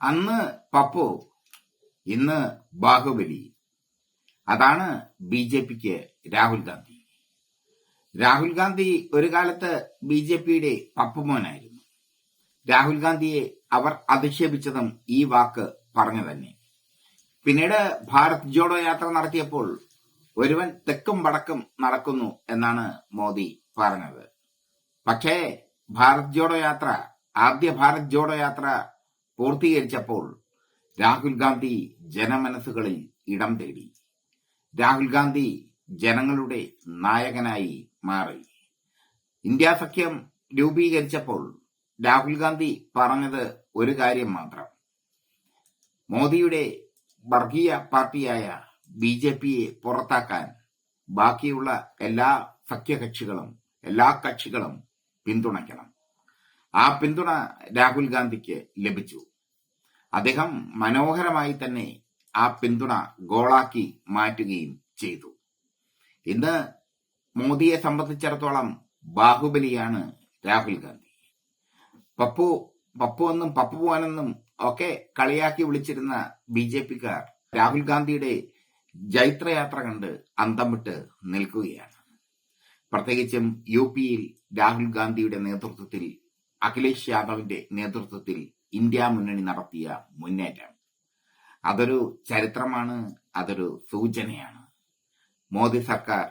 അന്ന് പപ്പു, ഇന്ന് ബാഹുബലി. അതാണ് BJPക്ക് രാഹുൽ ഗാന്ധി. രാഹുൽ ഗാന്ധി ഒരു കാലത്ത് BJPയുടെ പപ്പുമോനായിരുന്നു. രാഹുൽ ഗാന്ധിയെ അവർ അധിക്ഷേപിച്ചതും ഈ വാക്ക് പറഞ്ഞു തന്നെ. പിന്നീട് ഭാരത് ജോഡോ യാത്ര നടത്തിയപ്പോൾ ഒരുവൻ തെക്കും വടക്കും നടക്കുന്നു എന്നാണ് മോദി പറഞ്ഞത്. പക്ഷേ ആദ്യ ഭാരത് ജോഡോ യാത്ര പൂർത്തീകരിച്ചപ്പോൾ രാഹുൽ ഗാന്ധി ജനമനസ്സുകളിൽ ഇടം തേടി. രാഹുൽ ഗാന്ധി ജനങ്ങളുടെ നായകനായി മാറി. ഇന്ത്യ സഖ്യം രൂപീകരിച്ചപ്പോൾ രാഹുൽ ഗാന്ധി പറഞ്ഞത് ഒരു കാര്യം മാത്രം: മോദിയുടെ വർഗീയ പാർട്ടിയായ BJPയെ പുറത്താക്കാൻ ബാക്കിയുള്ള എല്ലാ കക്ഷികളും പിന്തുണയ്ക്കണം. ആ പിന്തുണ രാഹുൽ ഗാന്ധിക്ക് ലഭിച്ചു. അദ്ദേഹം മനോഹരമായി തന്നെ ആ പിന്തുണ ഗോളാക്കി മാറ്റുകയും ചെയ്തു. ഇന്ന് മോദിയെ സംബന്ധിച്ചിടത്തോളം ബാഹുബലിയാണ് രാഹുൽ ഗാന്ധി. പപ്പു എന്നും പപ്പുപോനെന്നും ഒക്കെ കളിയാക്കി വിളിച്ചിരുന്ന BJPക്കാർ രാഹുൽ ഗാന്ധിയുടെ ജൈത്രയാത്ര കണ്ട് അന്തം വിട്ട് നിൽക്കുകയാണ്. പ്രത്യേകിച്ചും UPയിൽ രാഹുൽ ഗാന്ധിയുടെ നേതൃത്വത്തിൽ, അഖിലേഷ് യാദവിന്റെ നേതൃത്വത്തിൽ ഇന്ത്യ മുന്നണി നടത്തിയ മുന്നേറ്റം അതൊരു ചരിത്രമാണ്, അതൊരു സൂചനയാണ്. മോദി സർക്കാർ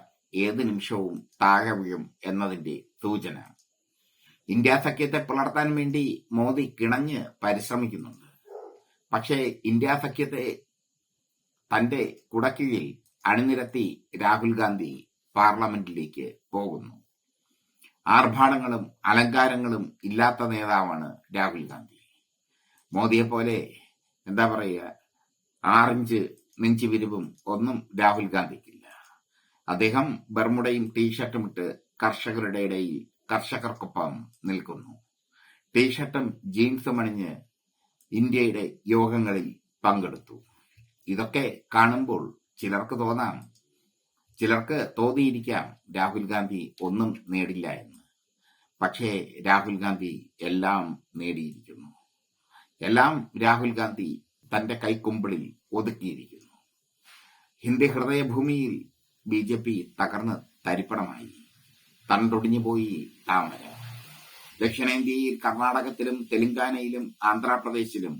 ഏത് നിമിഷവും താഴെ വീഴും എന്നതിന്റെ സൂചന. ഇന്ത്യ സഖ്യത്തെ പുലർത്താൻ വേണ്ടി മോദി കിണഞ്ഞ് പരിശ്രമിക്കുന്നുണ്ട്. പക്ഷേ ഇന്ത്യ സഖ്യത്തെ തന്റെ കുടക്കീഴിൽ അണിനിരത്തി രാഹുൽ ഗാന്ധി പാർലമെന്റിലേക്ക് പോകുന്നു. ആർഭാടങ്ങളും അലങ്കാരങ്ങളും ഇല്ലാത്ത നേതാവാണ് രാഹുൽ ഗാന്ധി. മോദിയെ പോലെ എന്താ പറയുക, 6 ഇഞ്ച് നെഞ്ചു വിരിവും ഒന്നും രാഹുൽ ഗാന്ധിക്കില്ല. അദ്ദേഹം ബർമുടയും ടീഷർട്ടും ഇട്ട് കർഷകരുടെ ഇടയിൽ കർഷകർക്കൊപ്പം നിൽക്കുന്നു. ടീഷർട്ടും ജീൻസും അണിഞ്ഞ് ഇന്ത്യയുടെ യോഗങ്ങളിൽ പങ്കെടുത്തു. ഇതൊക്കെ കാണുമ്പോൾ ചിലർക്ക് തോന്നിയിരിക്കാം രാഹുൽ ഗാന്ധി ഒന്നും നേടില്ല എന്ന്. പക്ഷേ രാഹുൽ ഗാന്ധി എല്ലാം നേടിയിരിക്കുന്നു. എല്ലാം രാഹുൽ ഗാന്ധി തന്റെ കൈക്കുമ്പിളിൽ ഒതുക്കിയിരിക്കുന്നു. ഹിന്ദി ഹൃദയഭൂമിയിൽ BJP തകർന്ന് തരിപ്പണമായി. തണ്ടൊടിഞ്ഞുപോയി താമര. ദക്ഷിണേന്ത്യയിൽ കർണാടകത്തിലും തെലങ്കാനയിലും ആന്ധ്രാപ്രദേശിലും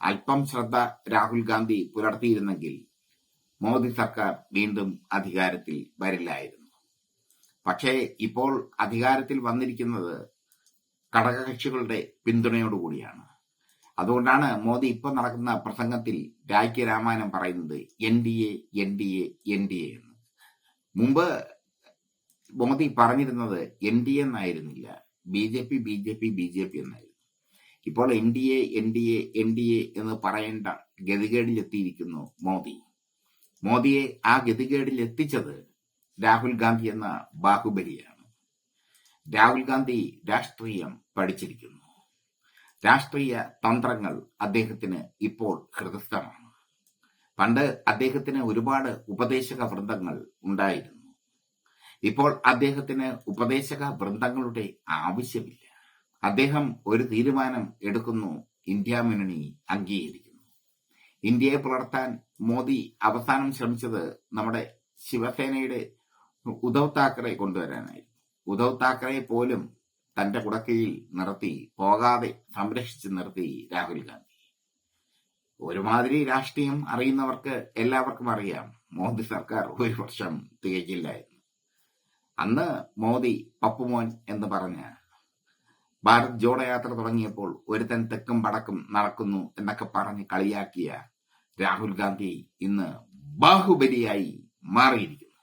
അല്പം ശ്രദ്ധ രാഹുൽ ഗാന്ധി പുലർത്തിയിരുന്നെങ്കിൽ മോദി സർക്കാർ വീണ്ടും അധികാരത്തിൽ വരില്ലായിരുന്നു. പക്ഷേ ഇപ്പോൾ അധികാരത്തിൽ വന്നിരിക്കുന്നത് ഘടകകക്ഷികളുടെ പിന്തുണയോടുകൂടിയാണ്. അതുകൊണ്ടാണ് മോദി ഇപ്പോൾ നടക്കുന്ന പ്രസംഗത്തിൽ രാമായണം പറയുന്നത് NDA NDA NDA എന്ന്. മുമ്പ് മോദി പറഞ്ഞിരുന്നത് NDA എന്നായിരുന്നില്ല, BJP BJP BJP എന്നായിരുന്നു. ഇപ്പോൾ NDA NDA NDA എന്ന് പറയേണ്ട ഗതികേടിലെത്തിയിരിക്കുന്നു മോദി. മോദിയെ ആ ഗതികേടിൽ എത്തിച്ചത് രാഹുൽ ഗാന്ധി എന്ന ബാഹുബലിയാണ്. രാഹുൽ ഗാന്ധി രാഷ്ട്രീയം പഠിച്ചിരിക്കുന്നു. രാഷ്ട്രീയ തന്ത്രങ്ങൾ അദ്ദേഹത്തിന് ഇപ്പോൾ ഹൃദയസ്ഥമാണ്. പണ്ട് അദ്ദേഹത്തിന് ഒരുപാട് ഉപദേശക വൃന്ദങ്ങൾ ഉണ്ടായിരുന്നു. ഇപ്പോൾ അദ്ദേഹത്തിന് ഉപദേശക വൃന്ദങ്ങളുടെ ആവശ്യമില്ല. അദ്ദേഹം ഒരു തീരുമാനം എടുക്കുന്നു, ഇന്ത്യ മുന്നണി അംഗീകരിക്കുന്നു. ഇന്ത്യയെ പുലർത്താൻ മോദി അവസാനം ശ്രമിച്ചത് നമ്മുടെ ശിവസേനയുടെ ഉദ്ധവ് താക്കറെ കൊണ്ടുവരാനായിരുന്നു. ഉദ്ധവ് താക്കറെ പോലും തന്റെ കുടക്കീഴിൽ നിർത്തി, പോകാതെ സംരക്ഷിച്ച് നിർത്തി രാഹുൽ ഗാന്ധി. ഒരുമാതിരി രാഷ്ട്രീയം അറിയുന്നവർക്ക് എല്ലാവർക്കും അറിയാം, മോദി സർക്കാർ 1 വർഷം തികച്ചില്ലായിരുന്നു. അന്ന് മോദി പപ്പുമോൻ എന്ന് പറഞ്ഞ ഭാരത് ജോഡോ യാത്ര തുടങ്ങിയപ്പോൾ ഒരുത്തൻ തെക്കും വടക്കും നടക്കുന്നു എന്നൊക്കെ പറഞ്ഞ് കളിയാക്കിയ രാഹുൽ ഗാന്ധി ഇന്ന് ബാഹുബലിയായി മാറിയിരിക്കുന്നു.